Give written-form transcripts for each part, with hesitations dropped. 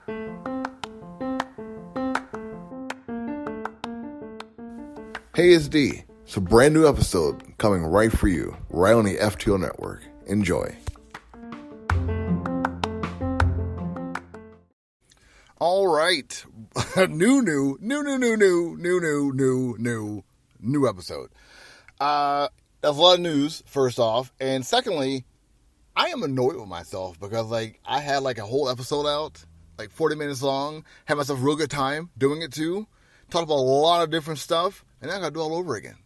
Hey, it's D. It's a brand new episode coming right for you, right on the FTO Network. Enjoy. All right. New episode. That's a lot of news, first off. And secondly, I am annoyed with myself because, I had, a whole episode out, 40 minutes long, had myself a real good time doing it, too. Talked about a lot of different stuff, and now I got to do it all over again.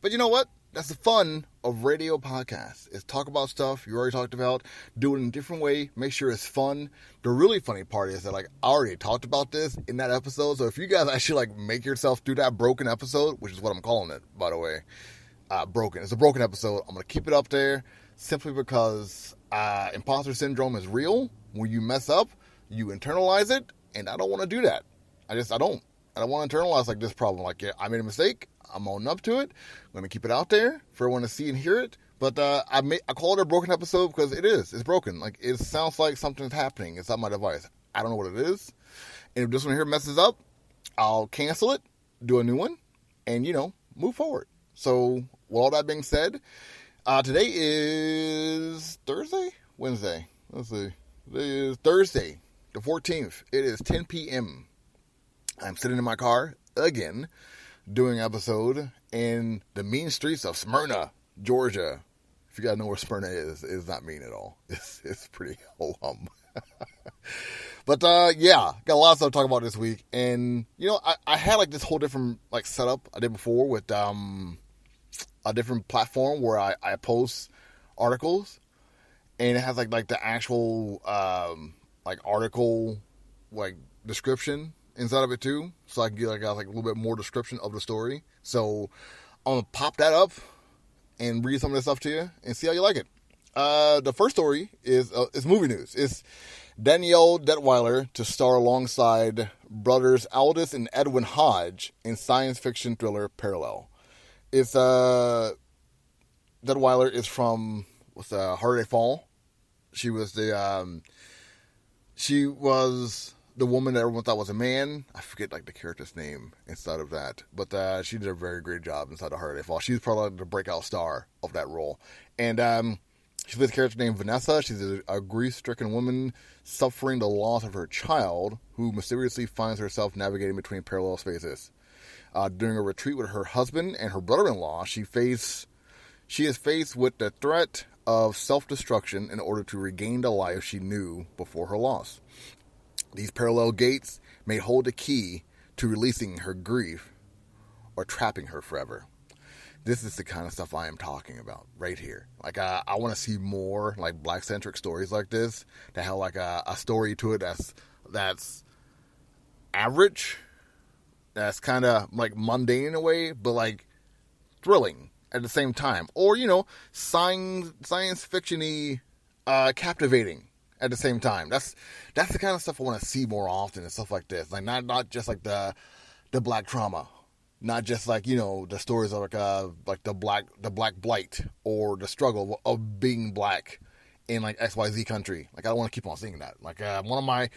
But you know what? That's the fun of radio podcasts, is talk about stuff you already talked about, do it in a different way, make sure it's fun. The really funny part is that, I already talked about this in that episode, so if you guys actually, make yourself do that broken episode, which is what I'm calling it, by the way, broken. It's a broken episode. I'm going to keep it up there simply because imposter syndrome is real. When you mess up, you internalize it, and I don't want to do that. I don't. I don't want to internalize this problem. Yeah, I made a mistake. I'm owning up to it. I'm going to keep it out there for everyone to see and hear it. But I call it a broken episode because it is. It's broken. It sounds like something's happening. It's not my device. I don't know what it is. And if this one here messes up, I'll cancel it, do a new one, and, move forward. So with all that being said, today is Thursday? Wednesday. Let's see. Today is Thursday, the 14th. It is 10 p.m. I'm sitting in my car again, doing an episode in the mean streets of Smyrna, Georgia. If you guys know where Smyrna is, it's not mean at all. It's pretty ho-hum. But, yeah, got a lot of stuff to talk about this week. And, I had, this whole different, setup I did before with a different platform where I post articles. And it has, the actual, article, description inside of it too, so I can get a little bit more description of the story. So I'm gonna pop that up and read some of this stuff to you and see how you like it. The first story is movie news. It's Danielle Detweiler to star alongside brothers Aldous and Edwin Hodge in science fiction thriller Parallel. It's Detweiler is from Holiday Fall. She was the woman that everyone thought was a man. I forget the character's name inside of that, but she did a very great job inside of Holiday Fall. She's probably the breakout star of that role. And she plays a character named Vanessa. She's a grief-stricken woman suffering the loss of her child, who mysteriously finds herself navigating between parallel spaces. During a retreat with her husband and her brother-in-law, she is faced with the threat of self-destruction in order to regain the life she knew before her loss. These parallel gates may hold the key to releasing her grief or trapping her forever. This is the kind of stuff I am talking about right here. I want to see more black-centric stories like this that have a story to it that's average, that's kind of mundane in a way, but thrilling at the same time, or science fiction-y, captivating at the same time. That's the kind of stuff I want to see more often and stuff like this. Not just the black trauma, not just the stories of the black blight or the struggle of being black in XYZ country. I don't want to keep on seeing that. One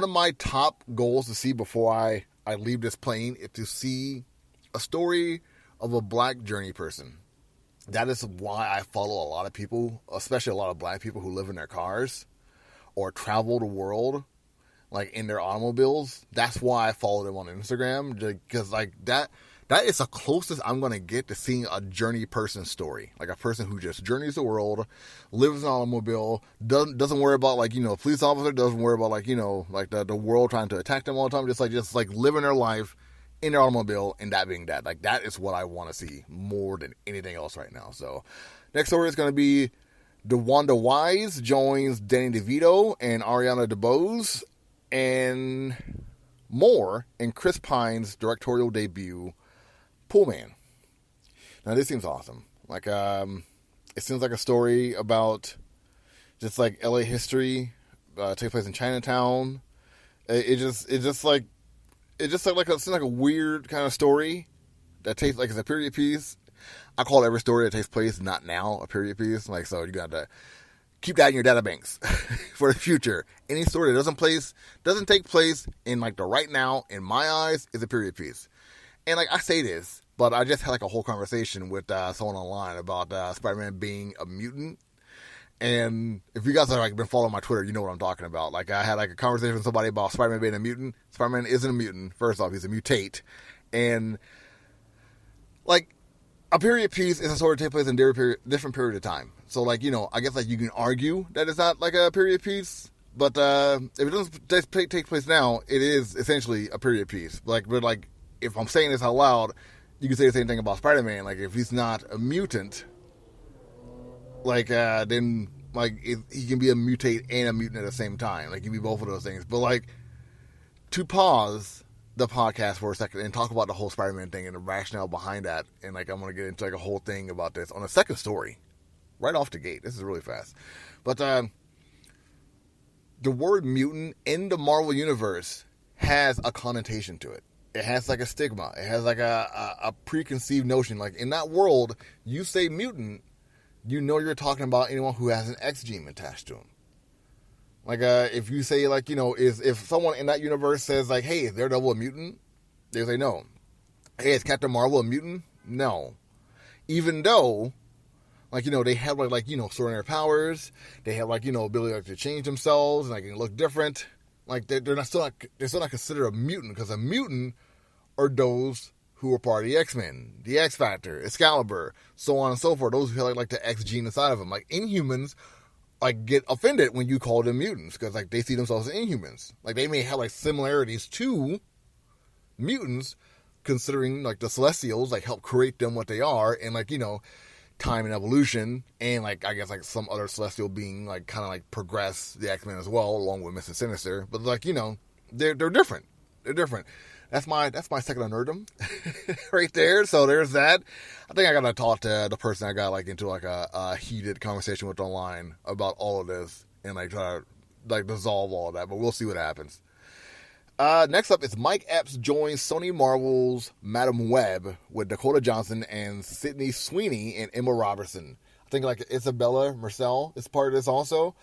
of my top goals to see before I leave this plane is to see a story of a black journey person. That is why I follow a lot of people, especially a lot of black people who live in their cars or travel the world, in their automobiles. That's why I follow them on Instagram, because that is the closest I'm going to get to seeing a journey person story. A person who just journeys the world, lives in an automobile, doesn't worry about, a police officer, doesn't worry about, the world trying to attack them all the time, just living their life in their automobile, and that being that. That is what I want to see more than anything else right now. So, next story is going to be DeWanda Wise joins Danny DeVito and Ariana DeBose and more in Chris Pine's directorial debut, Pool Man. Now, this seems awesome. It seems like a story about just LA history, takes place in Chinatown. It seems like a weird kind of story that takes it's a period piece. I call every story that takes place not now a period piece. So you got to keep that in your data banks for the future. Any story that doesn't take place in like the right now, in my eyes, is a period piece. And like I say this, but I just had like a whole conversation with someone online about Spider-Man being a mutant. And if you guys have like been following my Twitter, you know what I'm talking about. Like I had like a conversation with somebody about Spider-Man being a mutant. Spider-Man isn't a mutant. First off, he's a mutate. And like a period piece is a story that takes place in different period of time. So like, you know, I guess like you can argue that it's not like a period piece, but if it doesn't take place now, it is essentially a period piece. But like if I'm saying this out loud, you can say the same thing about Spider-Man. Like if he's not a mutant, like then like he can be a mutate and a mutant at the same time. Like he can be both of those things. But like to pause the podcast for a second and talk about the whole Spider-Man thing and the rationale behind that, and like I'm gonna get into like a whole thing about this on the second story, right off the gate. This is really fast, but the word mutant in the Marvel universe has a connotation to it. It has like a stigma. It has like a preconceived notion. Like in that world, you say mutant, you know you're talking about anyone who has an X gene attached to him. Like, if you say, like, you know, if someone in that universe says, like, hey, is Daredevil a mutant? They say no. Hey, is Captain Marvel a mutant? No. Even though, like, you know, they have, like you know, extraordinary powers. They have, like, you know, ability like, to change themselves and, like, look different. Like, they're still not considered a mutant, because a mutant are those who are part of the X-Men, the X-Factor, Excalibur, so on and so forth. Those who have, like the X gene inside of them. Like, Inhumans like get offended when you call them mutants, because like they see themselves as Inhumans. Like they may have like similarities to mutants, considering like the Celestials like help create them what they are, and like, you know, time and evolution, and like I guess like some other Celestial being like kind of like progress the X-Men as well, along with Mr. Sinister. But like, you know, they're different. They're different. That's my second on nerdom right there. So there's that. I think I gotta talk to the person I got like into like a heated conversation with online about all of this, and like try to like dissolve all of that. But we'll see what happens. Next up is Mike Epps joins Sony Marvel's Madam Web with Dakota Johnson and Sydney Sweeney and Emma Robertson. I think like Isabella Marcel is part of this also.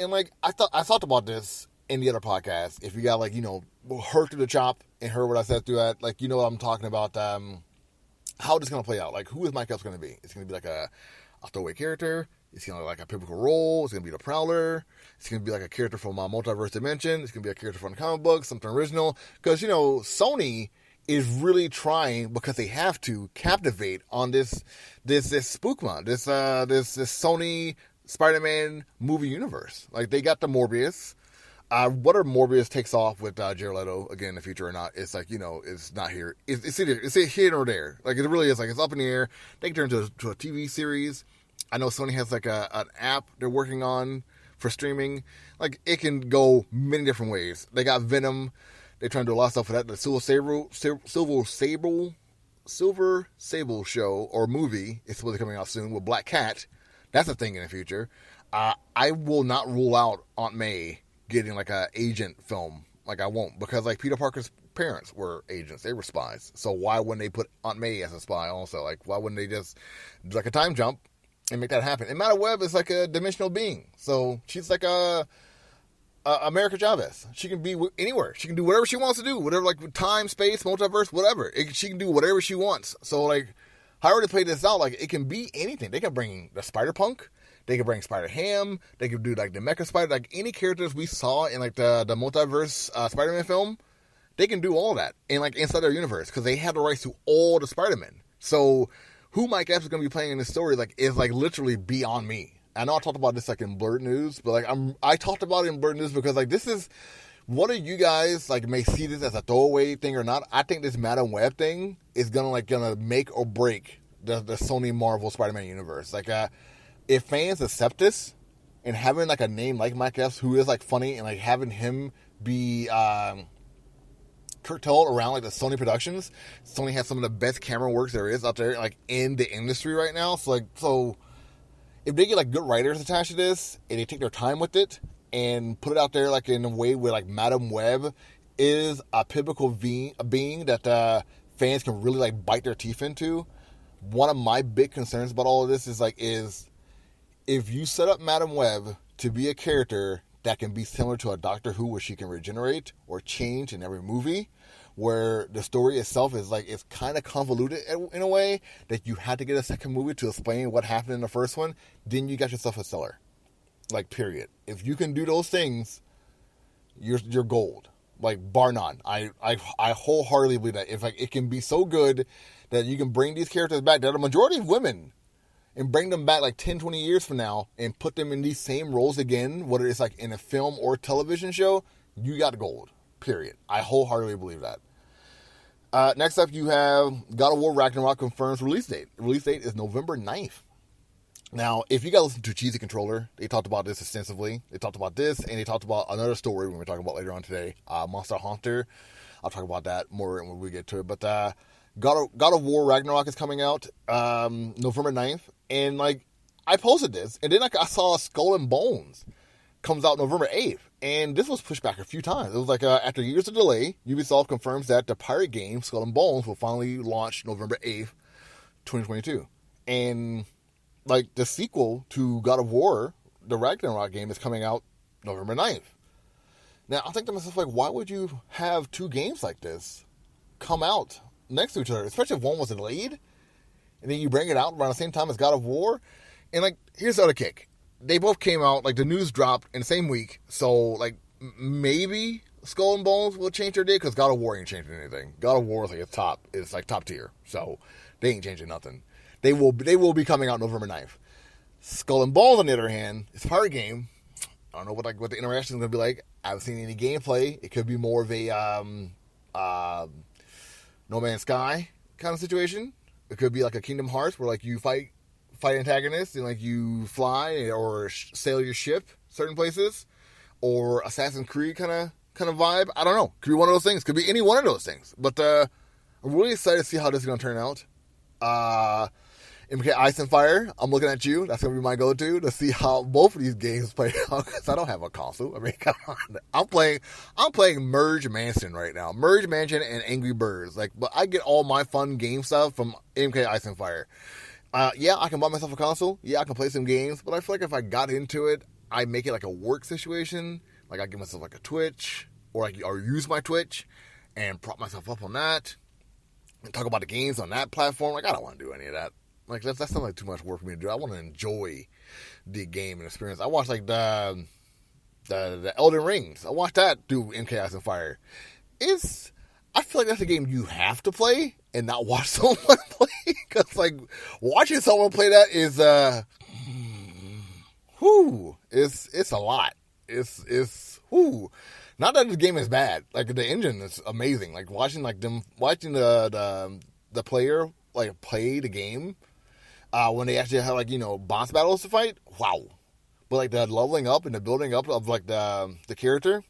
And like I thought about this in the other podcast. If you got like, you know, heard through the chop and heard what I said through that, like, you know what I'm talking about, how this going to play out. Like, who is Mike Epps going to be? It's going to be like a throwaway character. It's going to be like a pivotal role. It's going to be the Prowler. It's going to be like a character from Multiverse Dimension. It's going to be a character from the comic book, something original. Because, you know, Sony is really trying, because they have to, captivate on this spookma, this Sony Spider-Man movie universe. Like, they got the Morbius. Whether Morbius takes off with Jared Leto again in the future or not, it's like, you know, it's not here. It's here or there. Like, it really is. Like, it's up in the air. They can turn into a TV series. I know Sony has like an app they're working on for streaming. Like, it can go many different ways. They got Venom. They're trying to do a lot of stuff for that. The Silver Sable show or movie is supposed to be coming out soon with Black Cat. That's a thing in the future. I will not rule out Aunt May getting like a agent film. Like, I won't, because like Peter Parker's parents were agents. They were spies. So why wouldn't they put Aunt May as a spy also? Like, why wouldn't they just do like a time jump and make that happen? And Madam Web is like a dimensional being. So she's like America Chavez. She can be anywhere. She can do whatever she wants to do. Whatever, like time, space, multiverse, whatever. She can do whatever she wants. So like, however they play this out, like it can be anything. They can bring the Spider-Punk. They could bring Spider-Ham. They could do like the Mecha Spider, like any characters we saw in like the multiverse Spider-Man film. They can do all that in like inside their universe, because they have the rights to all the Spider-Men. So who Mike Epps is going to be playing in this story like is like literally beyond me. I know I talked about this like in blerd-news, but like I talked about it in blerd-news because like this is, whether you guys like may see this as a throwaway thing or not, I think this Madam Web thing is gonna make or break the Sony Marvel Spider-Man universe. Like if fans accept this, and having like a name like Mike Epps who is like funny, and like having him be curtailed around like the Sony productions. Sony has some of the best camera works there is out there like in the industry right now. So if they get like good writers attached to this, and they take their time with it and put it out there like in a way where like Madam Web is a pivotal being that fans can really like bite their teeth into. One of my big concerns about all of this is if you set up Madam Web to be a character that can be similar to a Doctor Who, where she can regenerate or change in every movie, where the story itself is like, it's kind of convoluted in a way that you had to get a second movie to explain what happened in the first one, then you got yourself a seller. Like, period. If you can do those things, you're gold. Like, bar none. I wholeheartedly believe that. If like it can be so good that you can bring these characters back, that a majority of women, and bring them back like 10, 20 years from now and put them in these same roles again, whether it's like in a film or television show, you got gold. Period. I wholeheartedly believe that. Next up, you have God of War Ragnarok confirms release date. The release date is November 9th. Now, if you guys listen to Cheesy Controller, they talked about this extensively. They talked about this, and they talked about another story we're talking about later on today, Monster Hunter. I'll talk about that more when we get to it. But God of War Ragnarok is coming out November 9th. And, like, I posted this, and then I saw Skull and Bones comes out November 8th. And this was pushed back a few times. It was like, after years of delay, Ubisoft confirms that the pirate game, Skull and Bones, will finally launch November 8th, 2022. And, like, the sequel to God of War, the Ragnarok game, is coming out November 9th. Now, I think to myself, like, why would you have two games like this come out next to each other? Especially if one was delayed, and then you bring it out around the same time as God of War. And, like, here's the other kick. They both came out, like, the news dropped in the same week. So, like, maybe Skull and Bones will change their date, because God of War ain't changing anything. God of War is, like, it's like top tier. So, they ain't changing nothing. They will be coming out November 9th. Skull and Bones, on the other hand, it's a pirate game. I don't know what the interaction is going to be like. I haven't seen any gameplay. It could be more of a No Man's Sky kind of situation. It could be like a Kingdom Hearts, where like you fight antagonists and like you fly or sail your ship certain places, or Assassin's Creed kind of vibe. I don't know. Could be one of those things. Could be any one of those things. But I'm really excited to see how this is going to turn out. MK Ice and Fire, I'm looking at you. That's going to be my go-to to see how both of these games play out, because I don't have a console. I mean, come on. I'm playing Merge Mansion right now. Merge Mansion and Angry Birds. Like, but I get all my fun game stuff from MK Ice and Fire. Yeah, I can buy myself a console. Yeah, I can play some games. But I feel like if I got into it, I make it like a work situation. Like, I give myself like a Twitch, or use my Twitch and prop myself up on that and talk about the games on that platform. Like, I don't want to do any of that. Like, that's not like too much work for me to do. I want to enjoy the game and experience. I watched like the Elden Rings. I watched that through MK Ice and Fire. I feel like that's a game you have to play and not watch someone play. Because like watching someone play that is it's a lot. It's not that the game is bad. Like, the engine is amazing. Like watching the player like play the game. When they actually have, like, you know, boss battles to fight, wow. But, like, the leveling up and the building up of, like, the character,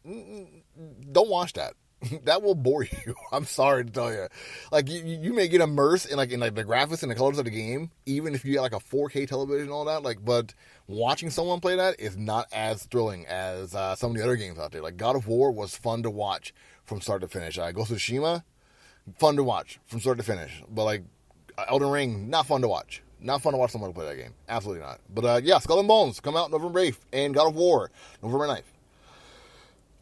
don't watch that. That will bore you. I'm sorry to tell you. Like, you may get immersed in the graphics and the colors of the game, even if you got, like, a 4K television and all that, like, but watching someone play that is not as thrilling as some of the other games out there. Like, God of War was fun to watch from start to finish. Ghost of Tsushima, fun to watch from start to finish. But, like, Elden Ring, not fun to watch. Not fun to watch someone play that game. Absolutely not. But, yeah, Skull and Bones come out November 8th. And God of War, November 9th.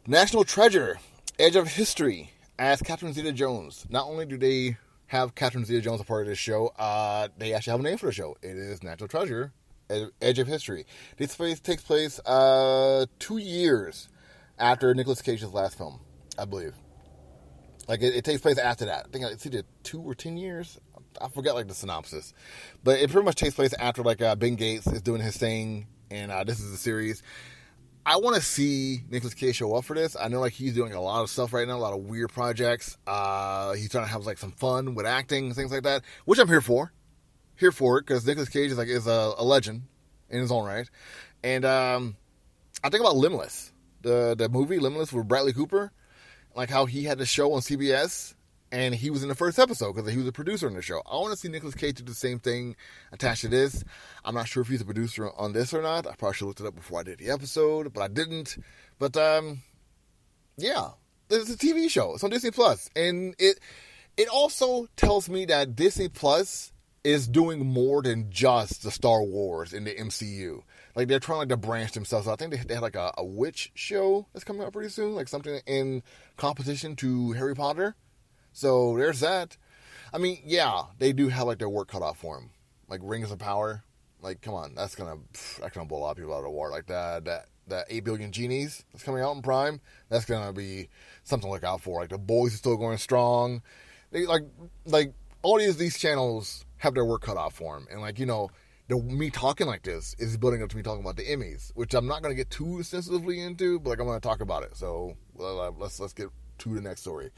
National Treasure, Edge of History, as Catherine Zeta-Jones. Not only do they have Catherine Zeta-Jones a part of this show, they actually have a name for the show. It is National Treasure, Edge of History. This takes place 2 years after Nicolas Cage's last film, I believe. Like, it takes place after that. I think it's either 2 or 10 years. I forget, like, the synopsis. But it pretty much takes place after, like, Ben Gates is doing his thing, and this is the series. I want to see Nicolas Cage show up for this. I know, like, he's doing a lot of stuff right now, a lot of weird projects. He's trying to have, like, some fun with acting and things like that, which I'm here for. Here for it, because Nicolas Cage is a legend in his own right. And I think about Limitless, the movie Limitless with Bradley Cooper, like how he had the show on CBS, and he was in the first episode because he was a producer on the show. I want to see Nicolas Cage do the same thing attached to this. I'm not sure if he's a producer on this or not. I probably should have looked it up before I did the episode, but I didn't. But, yeah, it's a TV show. It's on Disney Plus. And it also tells me that Disney Plus is doing more than just the Star Wars in the MCU. like they're trying like to branch themselves. So I think they had like a witch show that's coming out pretty soon, like something in competition to Harry Potter. So there's that. I mean, yeah, they do have like their work cut off for them, like Rings of Power. Like, come on, that's gonna blow a lot of people out of the water. Like that 8 billion genies that's coming out in Prime, that's gonna be something to look out for. Like the boys are still going strong. They like all these channels have their work cut off for them, and like me talking like this is building up to me talking about the Emmys, which I'm not gonna get too extensively into, but like I'm gonna talk about it. So let's get to the next story.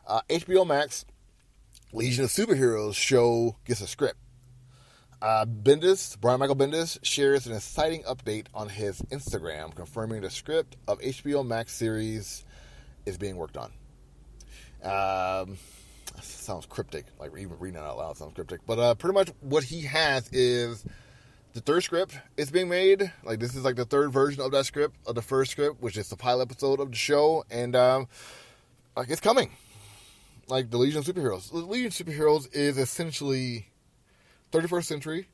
HBO Max Legion of Superheroes show gets a script. Brian Michael Bendis shares an exciting update on his Instagram confirming the script of HBO Max series is being worked on. Sounds cryptic, like even reading it out loud sounds cryptic. But pretty much what he has is the third script is being made. Like this is like the third version of that script, of the first script, which is the pilot episode of the show, and like it's coming. Like the Legion of Superheroes. The Legion of Superheroes is essentially 31st century.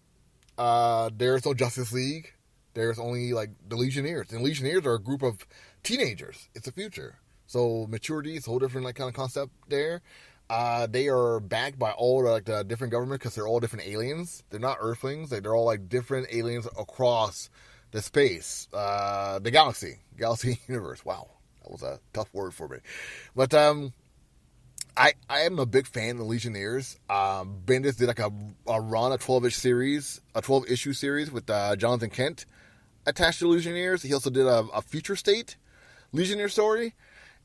There's no Justice League. There's only like the Legionnaires. And Legionnaires are a group of teenagers. It's the future. So maturity is a whole different like kind of concept there. They are backed by all the different governments because they're all different aliens. They're not Earthlings. They're all like different aliens across the space, the galaxy universe. Wow, that was a tough word for me. But I am a big fan of the Legionnaires. Bendis did like a run, a 12-issue series with Jonathan Kent attached to the Legionnaires. He also did a future state Legionnaire story.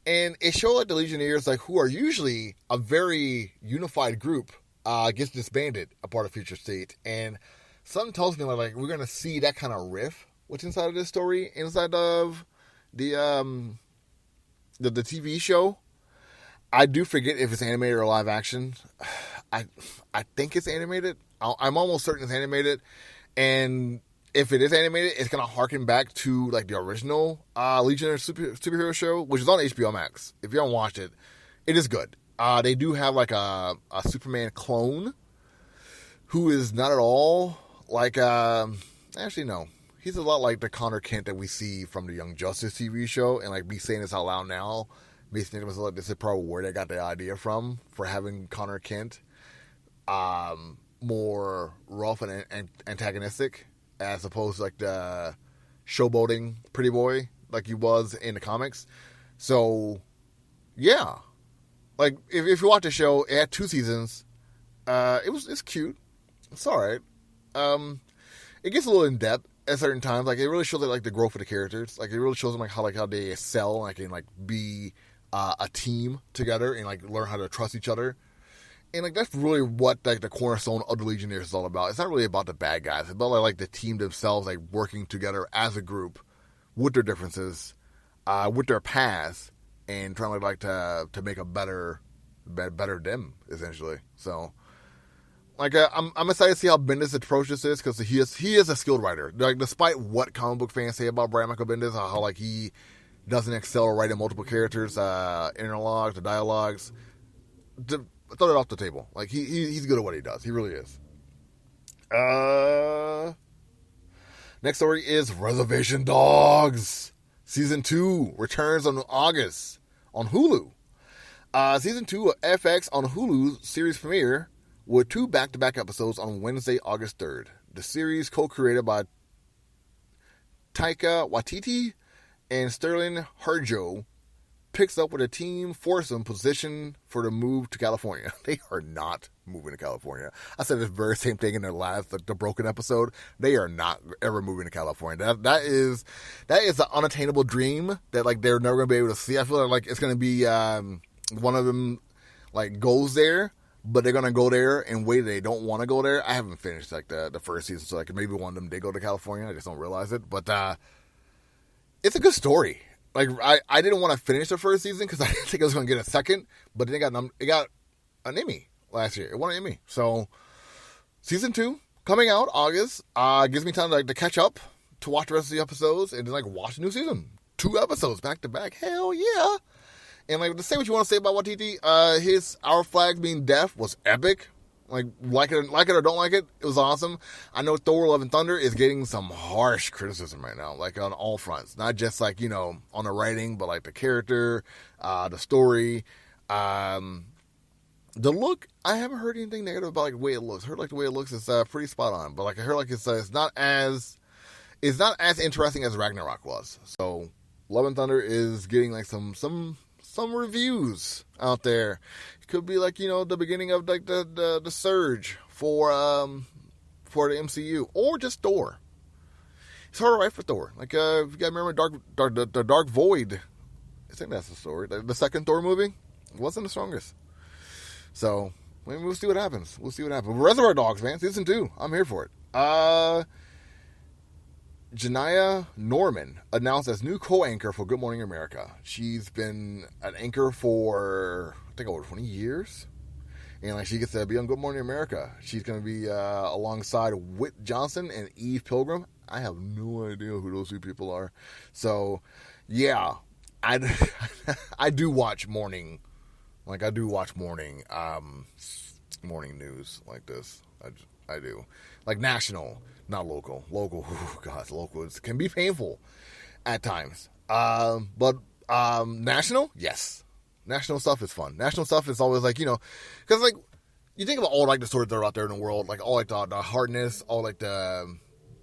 And it showed like the Legionnaires, like who are usually a very unified group, gets disbanded a part of Future State. And something tells me like we're gonna see that kind of riff what's inside of this story, inside of the TV show. I do forget if it's animated or live action. I think it's animated. I'm almost certain it's animated. And if it is animated, it's going to harken back to like the original Legion superhero show, which is on HBO Max. If you haven't watched it, it is good. They do have like a Superman clone who is not at all like... actually, no. He's a lot like the Connor Kent that we see from the Young Justice TV show. And like me saying this out loud now, me thinking to myself, like, this is probably where they got the idea from for having Connor Kent more rough and antagonistic as opposed to like the showboating pretty boy like he was in the comics. So, yeah. Like, if you watch the show, it had 2 seasons. It's cute. It's alright. It gets a little in-depth at certain times. Like, it really shows like the growth of the characters. Like, it really shows them like how they excel and like, can like be a team together and like learn how to trust each other. And like that's really what like the cornerstone of the Legionnaires is all about. It's not really about the bad guys. It's about like the team themselves, like working together as a group with their differences, with their past, and trying to make a better them essentially. So like I'm excited to see how Bendis approaches this because he is a skilled writer. Like despite what comic book fans say about Brian Michael Bendis, how like he doesn't excel at writing multiple characters, interlogs, the dialogues. Throw it off the table. Like he's good at what he does. He really is. Next story is Reservation Dogs. Season 2 returns on August on Hulu. Season 2 of FX on Hulu's series premiere with 2 back-to-back episodes on Wednesday, August 3rd. The series co-created by Taika Waititi and Sterling Harjo picks up with a team foursome position for the move to California. They are not moving to California. I said this very same thing in their last, the Broken episode. They are not ever moving to California. That is an unattainable dream that like they're never going to be able to see. I feel like it's going to be one of them like goes there, but they're going to go there in a way they don't want to go there. I haven't finished like the first season, so like maybe one of them did go to California. I just don't realize it. But it's a good story. Like, I didn't want to finish the first season because I didn't think I was going to get a second, but it got an Emmy last year. It won an Emmy. So, season 2 coming out August gives me time to catch up, to watch the rest of the episodes, and then like watch a new season. 2 episodes back to back. Hell yeah! And like to say what you want to say about Waititi, Our Flag Being Deaf was epic. Like it or don't like it, it was awesome. I know Thor: Love and Thunder is getting some harsh criticism right now, like on all fronts, not just like on the writing, but like the character, the story, the look. I haven't heard anything negative about like the way it looks. I heard like the way it looks is pretty spot on, but like I heard like it's not as interesting as Ragnarok was. So Love and Thunder is getting like some reviews out there. It could be like the beginning of like the surge for the MCU, or just Thor. It's hard to write for Thor. Like if you guys remember the Dark Void, I think that's the story. The second Thor movie wasn't the strongest. So we'll see what happens. Reservoir Dogs, man, season 2. I'm here for it. Janiyah Norman announced as new co-anchor for Good Morning America. She's been an anchor for, I think, over 20 years. And like she gets to be on Good Morning America. She's going to be alongside Whit Johnson and Eve Pilgrim. I have no idea who those two people are. So, yeah, I do watch morning. Like, I do watch morning news like this. I do. Like national, not local. Local, oh God, local can be painful at times. But national, yes. National stuff is fun. National stuff is always like, because like, you think about all like the stories that are out there in the world, like all like the hardness, all like the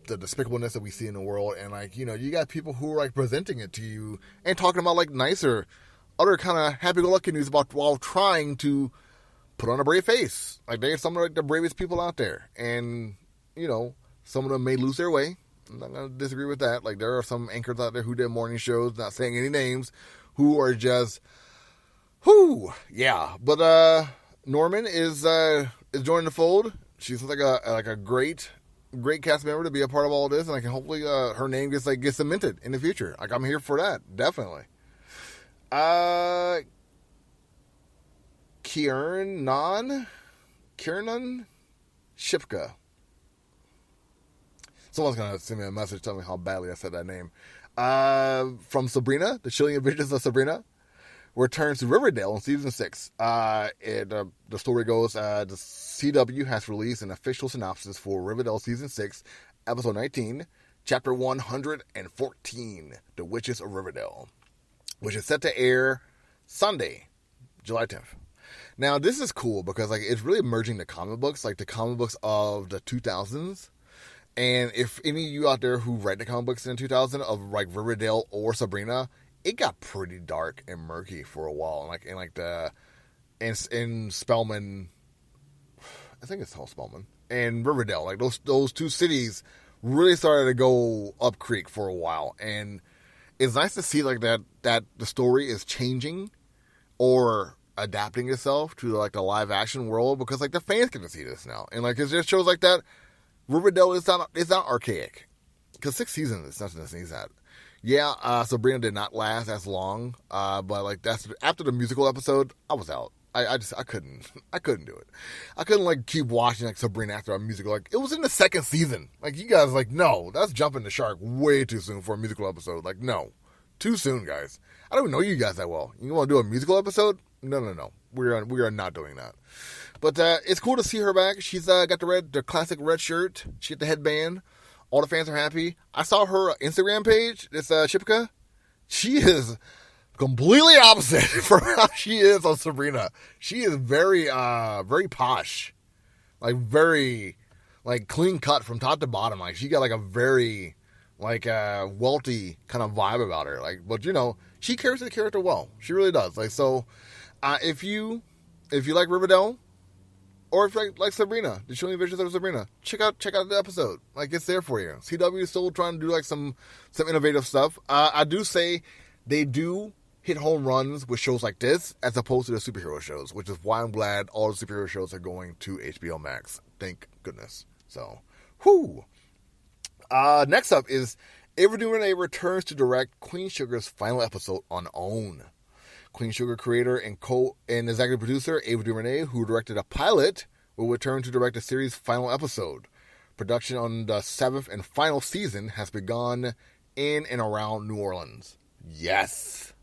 despicableness that we see in the world, and like, you got people who are like presenting it to you and talking about like nicer, other kind of happy-go-lucky news about while trying to put on a brave face. Like they're some of like the bravest people out there, and some of them may lose their way. I'm not gonna disagree with that. Like there are some anchors out there who did morning shows, not saying any names, who are just, yeah. But Norman is joining the fold. She's like a great cast member to be a part of all of this, and I can hopefully her name gets cemented in the future. Like I'm here for that, definitely. Kiernan Shipka. Someone's going to send me a message telling me how badly I said that name. From Sabrina, The Chilling Adventures of Sabrina, returns to Riverdale in season 6. The story goes, the CW has released an official synopsis for Riverdale season 6, episode 19, chapter 114, The Witches of Riverdale, which is set to air Sunday, July 10th. Now, this is cool because like it's really merging the comic books, like the comic books of the 2000s. And if any of you out there who read the comic books in 2000 of like Riverdale or Sabrina, it got pretty dark and murky for a while. In Spellman, I think it's called Spellman, and Riverdale, like those two cities really started to go up creek for a while. And it's nice to see like that the story is changing or adapting itself to like the live action world, because like the fans get to see this now, and like it just shows like that Riverdale is not archaic, because 6 seasons is nothing to sneeze at. Yeah, Sabrina did not last as long, but like that's after the musical episode, I was out. I couldn't do it. I couldn't like keep watching like Sabrina after a musical. Like it was in the 2nd season. Like you guys like, no, that's jumping the shark way too soon for a musical episode. Like no, too soon, guys. I don't even know you guys that well. You want to do a musical episode? No. We are not doing that. But it's cool to see her back. She's got the classic red shirt. She got the headband. All the fans are happy. I saw her Instagram page. This Shipka. She is completely opposite from how she is on Sabrina. She is very posh, like very like clean cut from top to bottom. Like she got like a very like wealthy kind of vibe about her. Like, but she carries the character well. She really does. Like so, if you like Riverdale, or if you like Sabrina, The Chilling Adventures of Sabrina, check out the episode. Like it's there for you. CW is still trying to do like some innovative stuff. I do say they do hit home runs with shows like this as opposed to the superhero shows, which is why I'm glad all the superhero shows are going to HBO Max. Thank goodness. So, next up is Ava DuVernay returns to direct Queen Sugar's final episode on OWN. Queen Sugar creator and executive producer Ava DuVernay, who directed a pilot, will return to direct the series' final episode. Production on the 7th and final season has begun in and around New Orleans. Yes.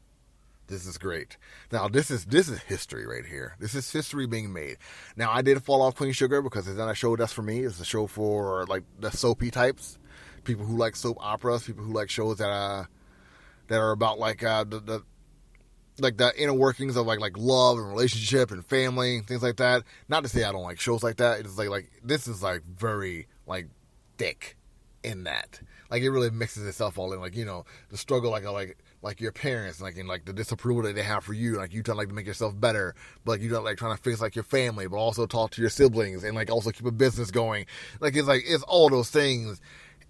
This is great. Now, this is history right here. This is history being made. Now, I did fall off Queen Sugar because it's not a show that's for me. It's a show for, like, the soapy types. People who like soap operas. People who like shows that are about, like, the inner workings of, like love and relationship and family, things like that. Not to say I don't like shows like that. It's like this is, like, very, like, thick in that. Like, it really mixes itself all in. Like, the struggle, like your parents, like, and like the disapproval that they have for you, like you trying like to make yourself better, but like you don't like trying to face like your family, but also talk to your siblings and like also keep a business going. It's all those things.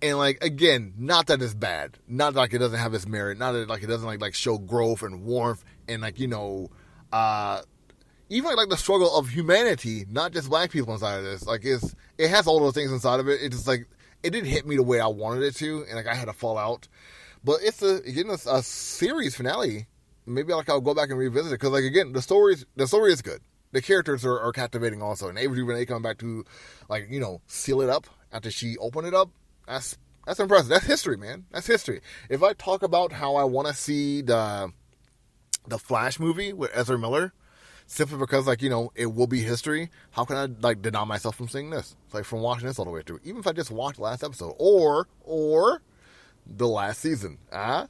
And like, again, not that it's bad, not like it doesn't have its merit, not that like it doesn't like show growth and warmth and like, even like the struggle of humanity, not just black people inside of this. Like it has all those things inside of it. It just like, it didn't hit me the way I wanted it to, and like I had to fall out. But it's a series finale. Maybe like I'll go back and revisit it because like again the story is good. The characters are captivating also, and Ava DuVernay coming back to like seal it up after she opened it up. That's impressive. That's history, man. That's history. If I talk about how I want to see the Flash movie with Ezra Miller, simply because like it will be history, how can I like deny myself from seeing this? It's like from watching this all the way through, even if I just watched the last episode or the last season.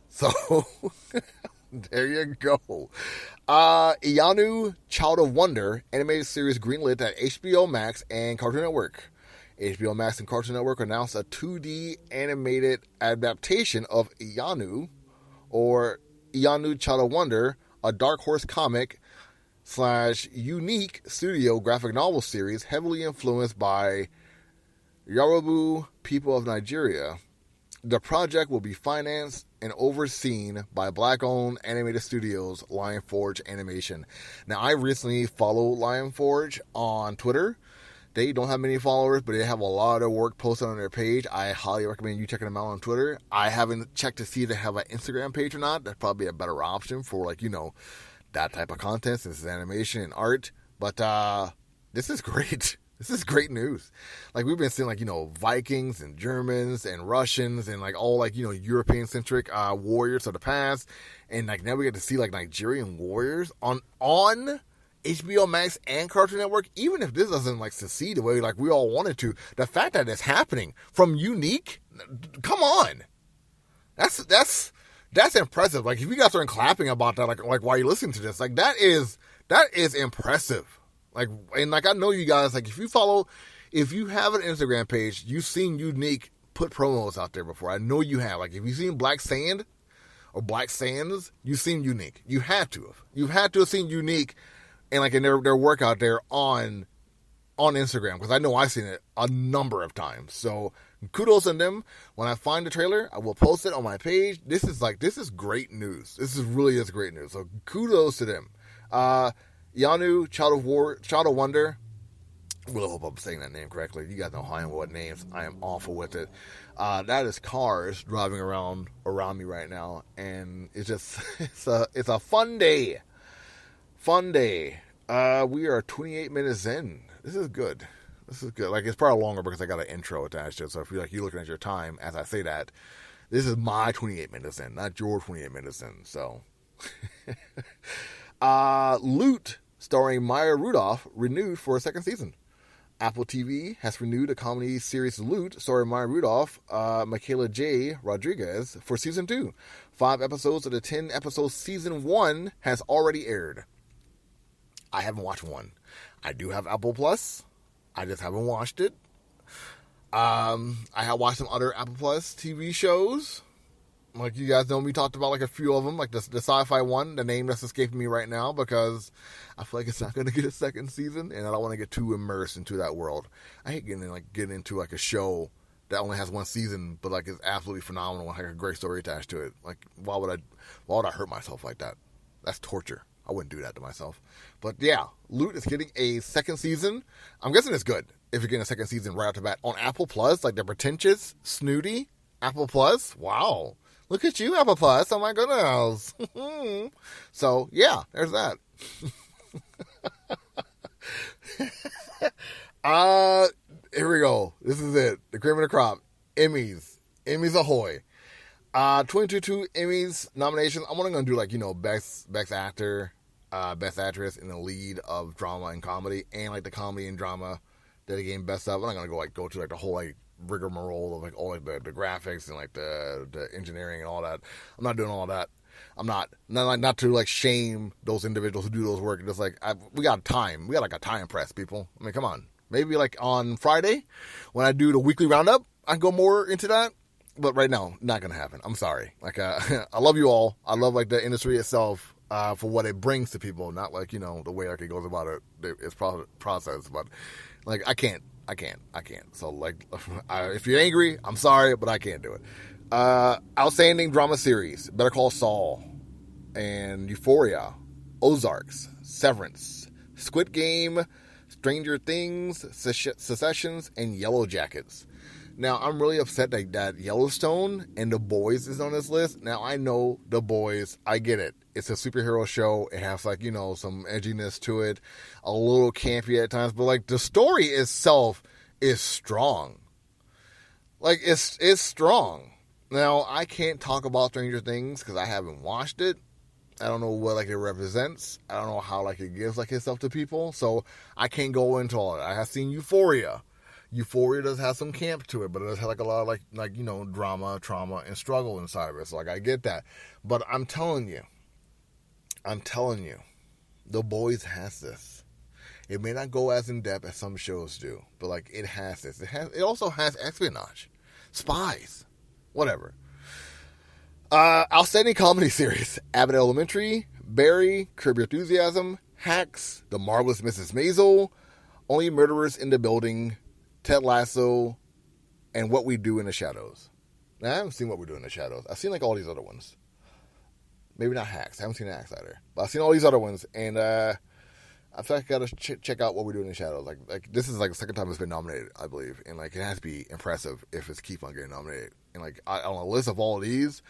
So there you go. Ianu, Child of Wonder, animated series greenlit at HBO Max and Cartoon Network. HBO Max and Cartoon Network announced a 2D animated adaptation of Ianu, or Ianu, Child of Wonder, a Dark Horse comic / unique studio graphic novel series heavily influenced by Yoruba people of Nigeria. The project will be financed and overseen by Black-owned animated studios Lion Forge Animation. Now, I recently followed Lion Forge on Twitter. They don't have many followers, but they have a lot of work posted on their page. I highly recommend you checking them out on Twitter. I haven't checked to see if they have an Instagram page or not. That's probably a better option for, like, that type of content since it's animation and art. But this is great. This is great news. Like, we've been seeing, like, Vikings and Germans and Russians and, like, all, like, European-centric warriors of the past. And, like, now we get to see, like, Nigerian warriors on HBO Max and Cartoon Network. Even if this doesn't, like, succeed the way, like, we all wanted to, the fact that it's happening from Unique, come on. That's impressive. Like, if you guys aren't clapping about that, like while you're listening to this, like, that is impressive. Like, and like, I know you guys, like, if you have an Instagram page, you've seen Unique put promos out there before. I know you have. Like, if you've seen Black Sand or Black Sands, you've seen Unique. You had to have. You had to have seen Unique and, like, in their work out there on Instagram, because I know I've seen it a number of times. So, kudos on them. When I find the trailer, I will post it on my page. This is great news. This really is great news. So, kudos to them. Yanu, Child of Wonder. Really hope I'm saying that name correctly. You guys know how I am with names. I am awful with it. That is cars driving around me right now, and it's just it's a fun day. Fun day. We are 28 minutes in. This is good. Like, it's probably longer because I got an intro attached to it. So if you're looking at your time as I say that, this is my 28 minutes in, not your 28 minutes in. So, Loot, starring Maya Rudolph, renewed for a second season. Apple TV has renewed a comedy series Loot, starring Maya Rudolph, Michaela J. Rodriguez, for season 2. 5 episodes of the 10-episode season 1 has already aired. I haven't watched one. I do have Apple Plus. I just haven't watched it. I have watched some other Apple Plus TV shows. Like, you guys know, we talked about, like, a few of them, like the sci-fi one, the name that's escaping me right now, because I feel like it's not going to get a second season, and I don't want to get too immersed into that world. I hate getting into, like, a show that only has one season, but, like, it's absolutely phenomenal and has a great story attached to it. Like, why would I hurt myself like that? That's torture. I wouldn't do that to myself. But yeah, Loot is getting a second season. I'm guessing it's good if you're getting a second season right off the bat. On Apple Plus, like the pretentious, snooty Apple Plus. Wow. Look at you, Apple Plus. Oh my goodness. So yeah, there's that. Here we go. This is it. The cream of the crop. Emmys ahoy. 2022 Emmys nominations. I'm only going to do like, best actor, best actress in the lead of drama and comedy, and like the comedy and drama that again best of. I'm not going to go to like the whole like rigmarole of like all like the graphics and like the engineering and all that. I'm not doing all that. I'm not to like shame those individuals who do those work. Just like we got time. We got like a time press, people. I mean, come on. Maybe like on Friday when I do the weekly roundup, I can go more into that. But right now, not gonna happen. I'm sorry. Like I love you all. I love like the industry itself for what it brings to people. Not like the way like it goes about its process. But like I can't. So like if you're angry, I'm sorry, but I can't do it. Outstanding drama series: Better Call Saul, and Euphoria, Ozarks, Severance, Squid Game, Stranger Things, Secessions, and Yellow Jackets. Now, I'm really upset that Yellowstone and The Boys is on this list. Now, I know The Boys. I get it. It's a superhero show. It has, like, some edginess to it. A little campy at times. But, like, the story itself is strong. Like, it's strong. Now, I can't talk about Stranger Things because I haven't watched it. I don't know what, like, it represents. I don't know how, like, it gives, like, itself to people. So, I can't go into all that. I have seen Euphoria. Euphoria does have some camp to it, but it does have like a lot of drama, trauma, and struggle inside of it. So like I get that. But I'm telling you, The Boys has this. It may not go as in depth as some shows do, but like it has this. It also has espionage, spies, whatever. Outstanding comedy series: Abbott Elementary, Barry, Curb Your Enthusiasm, Hacks, The Marvelous Mrs. Maisel, Only Murderers in the Building, Ted Lasso, and What We Do in the Shadows. Now, I haven't seen What We Do in the Shadows. I've seen like all these other ones. Maybe not Hacks. I haven't seen Hacks either. But I've seen all these other ones, and I feel like I gotta check out What We Do in the Shadows. Like this is like the second time it's been nominated, I believe, and like it has to be impressive if it's keep on getting nominated. And like on a list of all of these,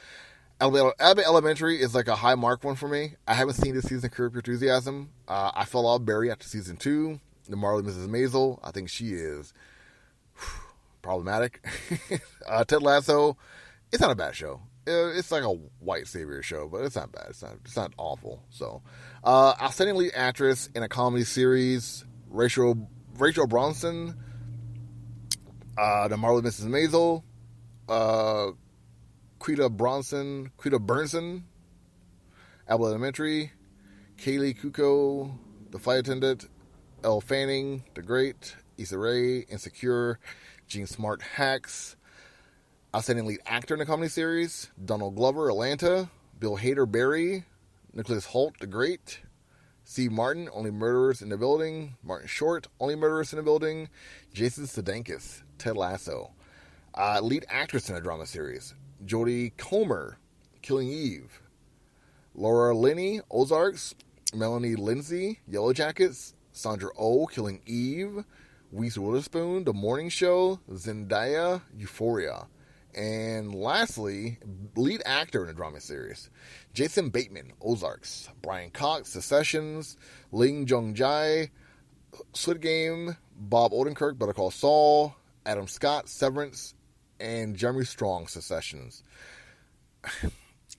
Abbott Elementary is like a high mark one for me. I haven't seen this season Curb Your Enthusiasm. I fell off Barry after season 2. The Marvelous Mrs. Maisel, I think she is problematic. Ted Lasso, it's not a bad show. It's like a white savior show, but it's not bad. It's not awful. So, outstanding lead actress in a comedy series: Rachel Bronson, The Marvelous Mrs. Maisel, Quita Burnson, Abbott Elementary, Kaylee Kuko, The Flight Attendant, Elle Fanning, The Great, Issa Rae, Insecure, Gene Smart, Hacks. Outstanding lead actor in a comedy series: Donald Glover, Atlanta, Bill Hader, Barry, Nicholas Hoult, The Great, Steve Martin, Only Murderers in the Building, Martin Short, Only Murderers in the Building, Jason Sudeikis, Ted Lasso. Lead actress in a drama series: Jodie Comer, Killing Eve, Laura Linney, Ozarks, Melanie Lindsay, Yellow Jackets, Sandra Oh, Killing Eve, Reese Witherspoon, The Morning Show, Zendaya, Euphoria. And lastly, lead actor in a drama series: Jason Bateman, Ozarks, Brian Cox, Secessions, Ling Jong-jae, Squid Game, Bob Odenkirk, Better Call Saul, Adam Scott, Severance, and Jeremy Strong, Secessions.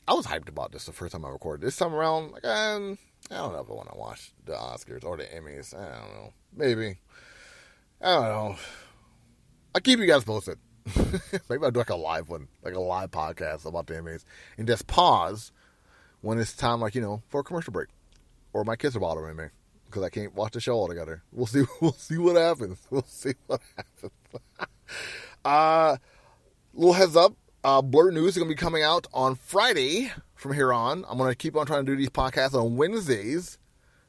I was hyped about this the first time I recorded. This time around, like, I don't know if I want to watch the Oscars or the Emmys. I don't know. Maybe. I don't know. I'll keep you guys posted. Maybe I'll do like a live one, like a live podcast about the Emmys, and just pause when it's time, like, for a commercial break. Or my kids are bothering me because I can't watch the show all together. We'll see what happens. Little heads up, blerd-news is going to be coming out on Friday from here on. I'm going to keep on trying to do these podcasts on Wednesdays.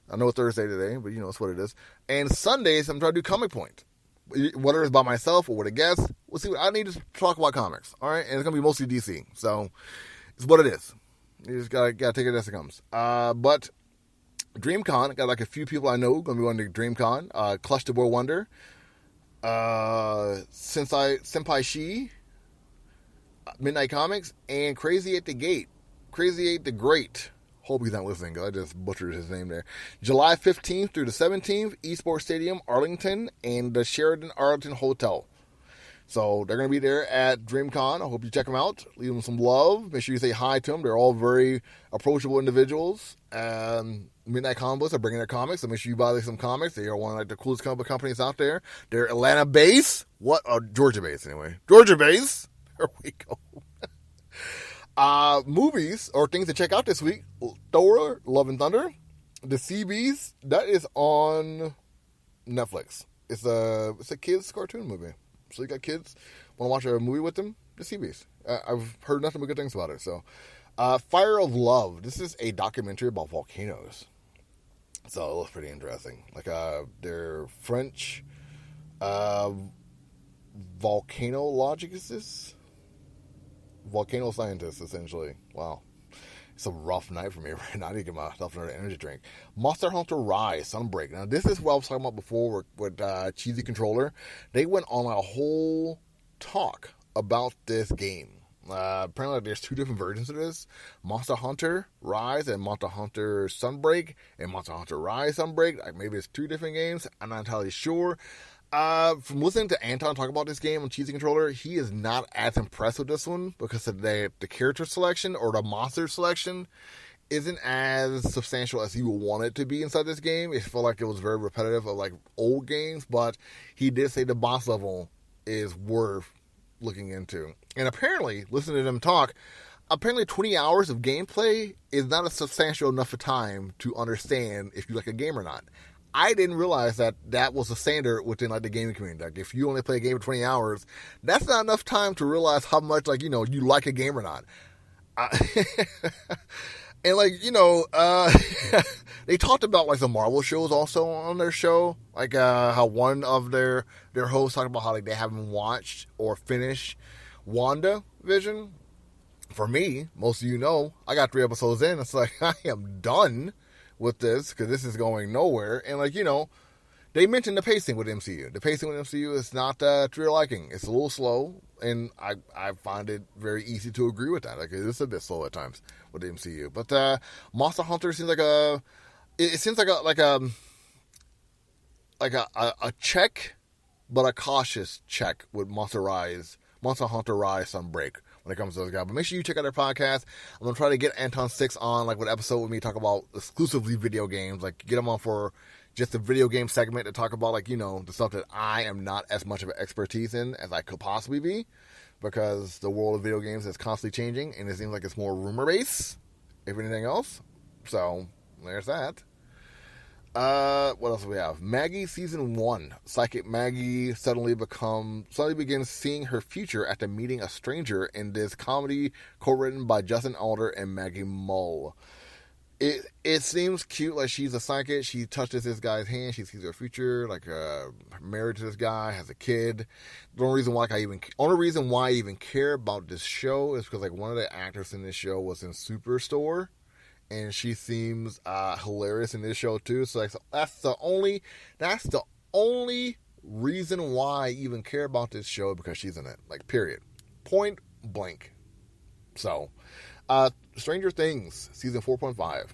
I know it's Thursday today, but it's what it is. And Sundays, I'm trying to do Comic Point. Whether it's by myself or with a guest, we'll see. I need to talk about comics, all right? And it's going to be mostly DC. So it's what it is. You just got to take it as it comes. But DreamCon, got like a few people I know going to be going to DreamCon. Clutch the Boy Wonder. Senpai Shi. Midnight Comics. And Crazy 8 the Gate. Crazy 8 the Great. Hope he's not listening because I just butchered his name there. July 15th through the 17th, Esports Stadium, Arlington, and the Sheraton Arlington Hotel. So they're going to be there at DreamCon. I hope you check them out. Leave them some love. Make sure you say hi to them. They're all very approachable individuals. Midnight Comic Books are bringing their comics, so make sure you buy some comics. They are one of like the coolest comic book companies out there. They're Atlanta-based. Georgia-based anyway. Georgia-based. There we go. Movies or things to check out this week. Thor, Love and Thunder. The Seabees, that is on Netflix. It's a kids cartoon movie. So you got kids want to watch a movie with them? The Seabees. I've heard nothing but good things about it. So, Fire of Love. This is a documentary about volcanoes. So it looks pretty interesting. Like they're French volcanologists, volcano scientists, essentially. Wow. It's a rough night for me right now. I need to get myself another energy drink. Monster Hunter Rise, Sunbreak. Now, this is what I was talking about before with Cheesy Controller. They went on a whole talk about this game. Apparently, there's two different versions of this. Monster Hunter Rise and Monster Hunter Sunbreak. And Monster Hunter Rise Sunbreak. Like, maybe it's two different games. I'm not entirely sure. From listening to Anton talk about this game on Cheesy Controller, he is not as impressed with this one because of the character selection or the monster selection isn't as substantial as he would want it to be inside this game. It felt like it was very repetitive of like old games, but he did say the boss level is worth looking into. And apparently, listening to them talk, apparently 20 hours of gameplay is not a substantial enough of time to understand if you like a game or not. I didn't realize that was a standard within like the gaming community. Like if you only play a game for 20 hours, that's not enough time to realize how much like, you like a game or not. And like, they talked about like the Marvel shows also on their show. Like how one of their hosts talked about how like they haven't watched or finished WandaVision. For me, most of I got 3 episodes in. It's like I am done with this because this is going nowhere. And like, they mentioned the pacing with MCU. The pacing with MCU is not to your liking. It's a little slow, and I find it very easy to agree with that. Like it's a bit slow at times with the MCU. But Monster Hunter seems like a check, but a cautious check with Monster Hunter Rise Sunbreak when it comes to those guys. But make sure you check out their podcast. I'm going to try to get Anton 6 on, like, with an episode with me, talk about exclusively video games. Like, get him on for just the video game segment to talk about, like, the stuff that I am not as much of an expertise in as I could possibly be. Because the world of video games is constantly changing, and it seems like it's more rumor-based, if anything else. So, there's that. What else do we have? Maggie season 1. Psychic Maggie suddenly begins seeing her future after meeting a stranger in this comedy co-written by Justin Alder and Maggie Mull. It seems cute, like she's a psychic. She touches this guy's hand. She sees her future, like married to this guy, has a kid. The only reason why I even care about this show is because like one of the actors in this show was in Superstore. And she seems hilarious in this show too. So that's the only reason why I even care about this show, because she's in it. Like period, point blank. So, Stranger Things season 4.5,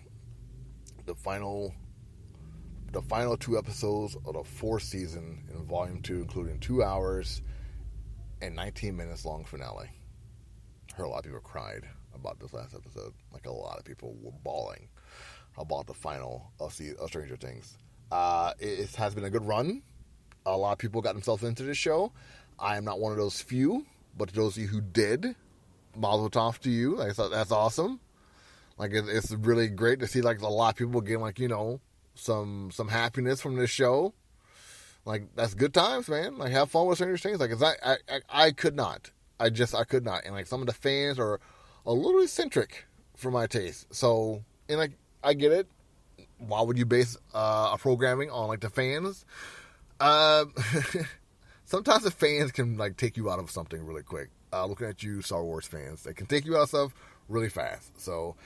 the final 2 episodes of the 4th season in volume 2, including 2 hours and 19 minutes long finale. I heard a lot of people cried about this last episode. Like a lot of people were bawling about the final of Stranger Things. It has been a good run. A lot of people got themselves into this show. I am not one of those few, but to those of you who did, mazel tov to you. I thought that's awesome. Like it's really great to see like a lot of people getting like some happiness from this show. Like that's good times, man. Like have fun with Stranger Things. Like I could not. I could not. And like some of the fans are a little eccentric for my taste. So, and like, I get it. Why would you base a programming on like the fans? Sometimes the fans can like take you out of something really quick. Looking at you, Star Wars fans, they can take you out of stuff really fast. So,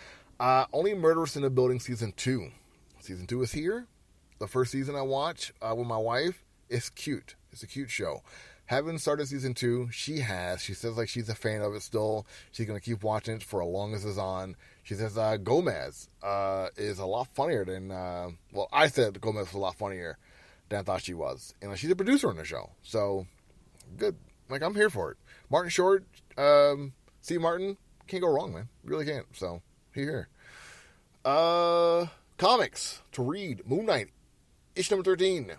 Only Murders in the Building season 2. Season 2 is here. The first season I watched with my wife. It's cute. It's a cute show. Haven't started season 2. She has. She says like she's a fan of it still. She's going to keep watching it for as long as it's on. She says Gomez is a lot funnier than... I said Gomez was a lot funnier than I thought she was. And she's a producer on the show. So, good. Like, I'm here for it. Martin Short, C. Martin, can't go wrong, man. Really can't. So, here. Comics to read. Moon Knight, issue number 13.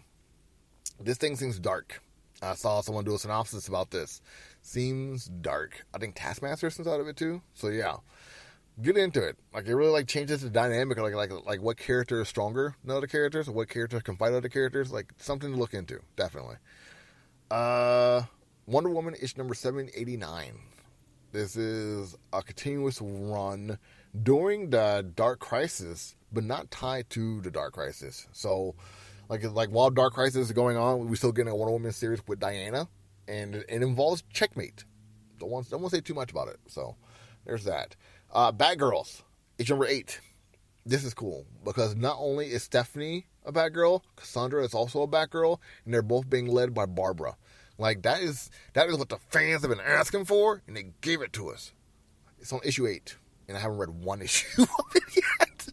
This thing seems dark. I saw someone do a synopsis about this. Seems dark. I think Taskmaster's inside of it too. So yeah, get into it. Like, it really changes the dynamic of like what character is stronger than other characters, or what character can fight other characters. Like, something to look into, definitely. Wonder Woman issue number 789. This is a continuous run during the Dark Crisis, but not tied to the Dark Crisis. So, like while Dark Crisis is going on, we're still getting a Wonder Woman series with Diana, and it involves Checkmate. Don't want to say too much about it. So, there's that. Batgirls, issue number 8. This is cool because not only is Stephanie a Batgirl, Cassandra is also a Batgirl, and they're both being led by Barbara. Like, that is what the fans have been asking for, and they gave it to us. It's on issue 8, and I haven't read one issue of it yet.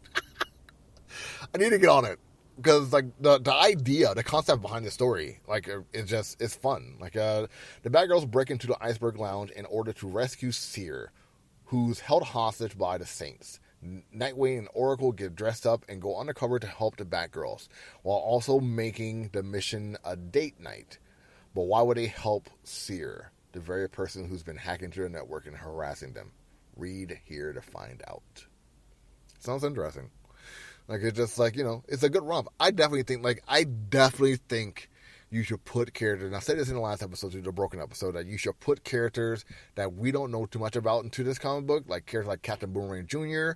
I need to get on it. Because, like, the idea, the concept behind the story, like, it's fun. Like, the Batgirls break into the Iceberg Lounge in order to rescue Seer, who's held hostage by the Saints. Nightwing and Oracle get dressed up and go undercover to help the Batgirls, while also making the mission a date night. But why would they help Seer, the very person who's been hacking through the network and harassing them? Read here to find out. Sounds interesting. Like, it's just like, it's a good romp. I definitely think you should put characters, and I said this in the last episode, the broken episode, that you should put characters that we don't know too much about into this comic book, like characters like Captain Boomerang Jr.,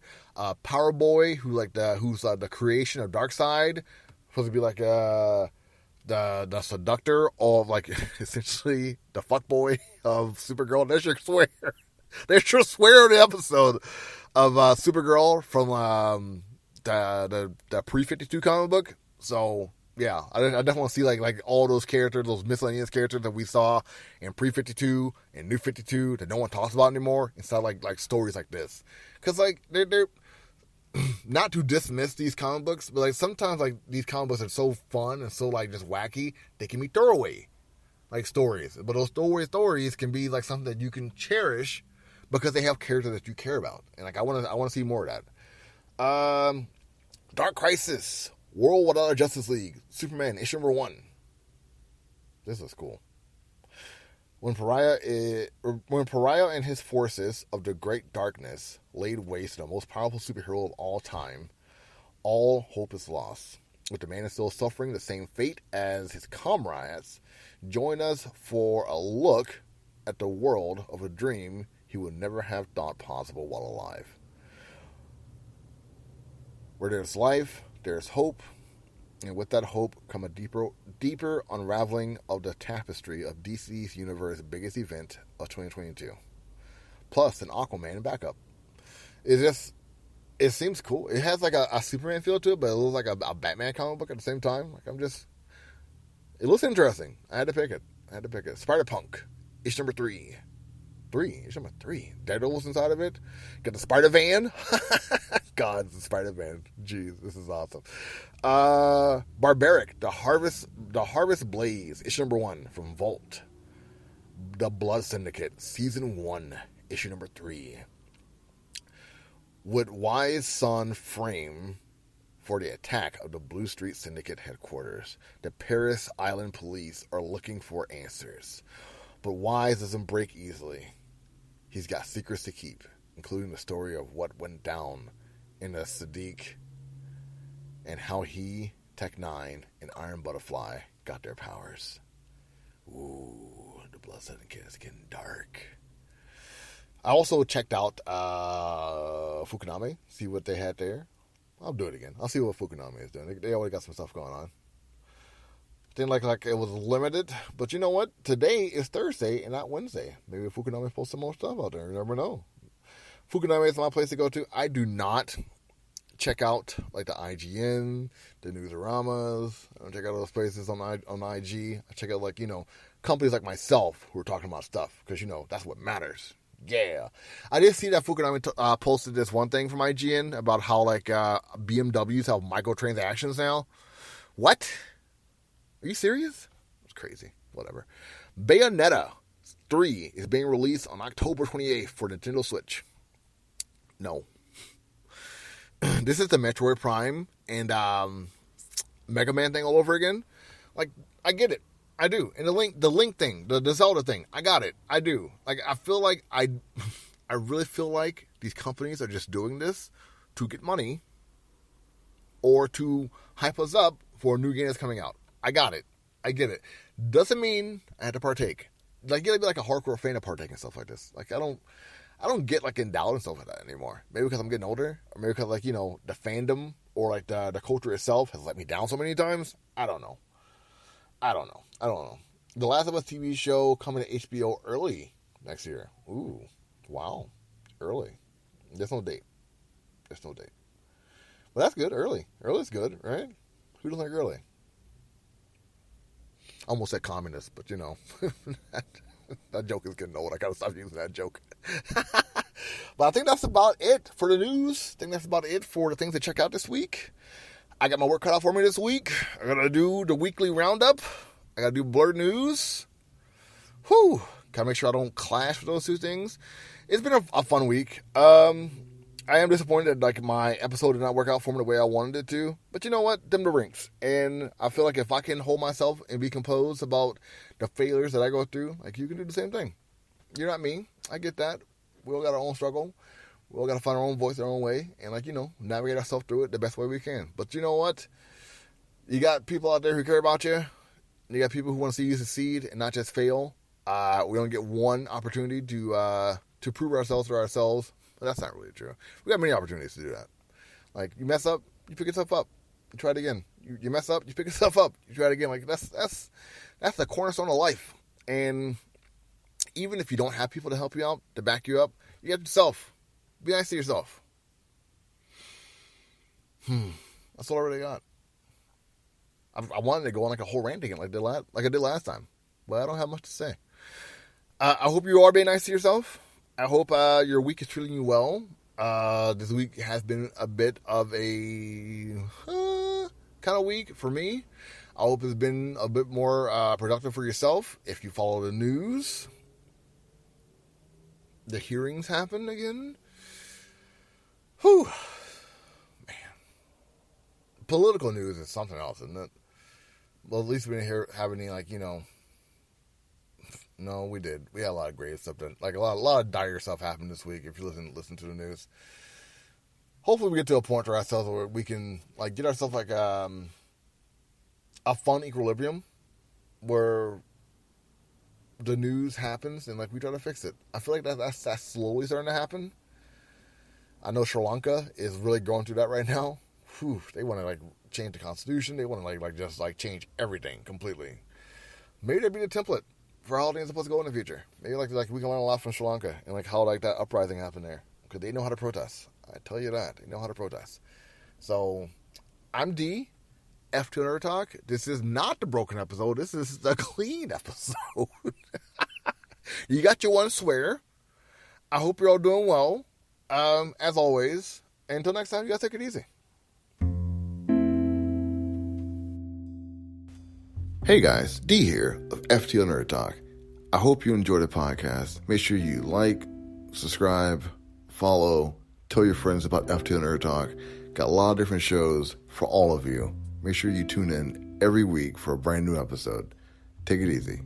Power Boy, who's the creation of Darkseid, supposed to be like the seductor of, like, essentially the fuckboy of Supergirl. They should swear. They should swear in the episode of Supergirl from the pre-52 comic book. So yeah, I definitely want to see like all those characters, those miscellaneous characters that we saw in pre-52 and new 52 that no one talks about anymore, instead of like stories like this. Because like they're not to dismiss these comic books, but like sometimes like these comic books are so fun and so like just wacky, they can be throwaway like stories. But those throwaway stories can be like something that you can cherish because they have characters that you care about. And like I want to see more of that. Dark Crisis, World Without a Justice League, Superman, issue number 1. This is cool. When Pariah and his forces of the Great Darkness laid waste to the most powerful superhero of all time, all hope is lost. With the man is still suffering the same fate as his comrades, join us for a look at the world of a dream he would never have thought possible while alive. Where there's life, there's hope, and with that hope come a deeper unraveling of the tapestry of DC's universe's biggest event of 2022. Plus an Aquaman backup. It seems cool. It has like a Superman feel to it, but it looks like a Batman comic book at the same time. Like it looks interesting. I had to pick it. Spider-Punk, issue number 3. Issue number 3. Daredevil's inside of it. Got the Spider-Van. God, it's the Spider-Man. Jeez, this is awesome. Barbaric, the Harvest Blaze, issue number 1 from Vault. The Blood Syndicate, season 1, issue number 3. With Wise Son frame for the attack of the Blue Street Syndicate headquarters, the Paris Island police are looking for answers. But Wise doesn't break easily. He's got secrets to keep, including the story of what went down in the Sadiq and how he, Tech-9, and Iron Butterfly got their powers. Ooh, the Blood Syndicate is getting dark. I also checked out Fukunami, see what they had there. I'll do it again. I'll see what Fukunami is doing. They already got some stuff going on. Didn't like it was limited, but you know what? Today is Thursday and not Wednesday. Maybe Fukunami posts some more stuff out there. You never know. Fukunami is my place to go to. I do not check out like the IGN, the Newsaramas. I don't check out those places on IG. I check out like companies like myself who are talking about stuff because that's what matters. Yeah, I did see that Fukunami posted this one thing from IGN about how like BMWs have microtransactions now. What? Are you serious? It's crazy. Whatever. Bayonetta 3 is being released on October 28th for Nintendo Switch. No. This is the Metroid Prime and Mega Man thing all over again. Like, I get it. I do. And the Link thing, the Zelda thing, I got it. I do. Like, I feel like I really feel like these companies are just doing this to get money or to hype us up for a new game that's coming out. I got it. I get it. Doesn't mean I had to partake. Like, you gotta be like a hardcore fan of partaking stuff like this. Like, I don't get like endowed and stuff like that anymore. Maybe because I'm getting older, or maybe because like, you know, the fandom or like the culture itself has let me down so many times. I don't know. The Last of Us TV show coming to HBO early next year. Ooh, wow, early. There's no date. Well, that's good. Early. Early's good, right? Who doesn't like early? I almost said communist, but you know, that joke is getting old. I gotta stop using that joke. But I think that's about it for the news. I think that's about it for the things to check out this week. I got my work cut out for me this week. I gotta do the weekly roundup. I gotta do blerd-news. Whew. Gotta make sure I don't clash with those two things. It's been a fun week. I am disappointed that like my episode did not work out for me the way I wanted it to. But you know what? Them the rinks. And I feel like if I can hold myself and be composed about the failures that I go through, like you can do the same thing. You're not me. I get that. We all got our own struggle. We all got to find our own voice, our own way. And like, you know, navigate ourselves through it the best way we can. But you know what? You got people out there who care about you. You got people who want to see you succeed and not just fail. We only get one opportunity to prove ourselves to ourselves. But that's not really true. We got many opportunities to do that. Like, you mess up, you pick yourself up. You try it again. You mess up, you pick yourself up. You try it again. Like, that's the cornerstone of life. And even if you don't have people to help you out, to back you up, you have yourself. Be nice to yourself. That's all I really got. I wanted to go on like a whole rant again like I did last time. But I don't have much to say. I hope you are being nice to yourself. I hope your week is treating you well. This week has been a bit of a kind of week for me. I hope it's been a bit more productive for yourself. If you follow the news, the hearings happen again. Whew. Man. Political news is something else, isn't it? Well, at least we didn't have any, like, you know. No, we did. We had a lot of great stuff done. Like, a lot of dire stuff happened this week if you listen to the news. Hopefully we get to a point for ourselves where we can, like, get ourselves, like, a fun equilibrium where the news happens and, like, we try to fix it. I feel like that's slowly starting to happen. I know Sri Lanka is really going through that right now. Whew, they want to, like, change the constitution. They want to, like, just, like, change everything completely. Maybe that'd be the template for how things are supposed to go in the future. Maybe, like we can learn a lot from Sri Lanka and, like, how, like, that uprising happened there. Because they know how to protest. I tell you that. They know how to protest. So, I'm D. FTO Nerd Talk. This is not the broken episode. This is the clean episode. You got your one swear. I hope you're all doing well. As always, until next time, you guys take it easy. Hey guys, D here of FTO Nerd Talk. I hope you enjoyed the podcast. Make sure you like, subscribe, follow, tell your friends about FTO Nerd Talk. Got a lot of different shows for all of you. Make sure you tune in every week for a brand new episode. Take it easy.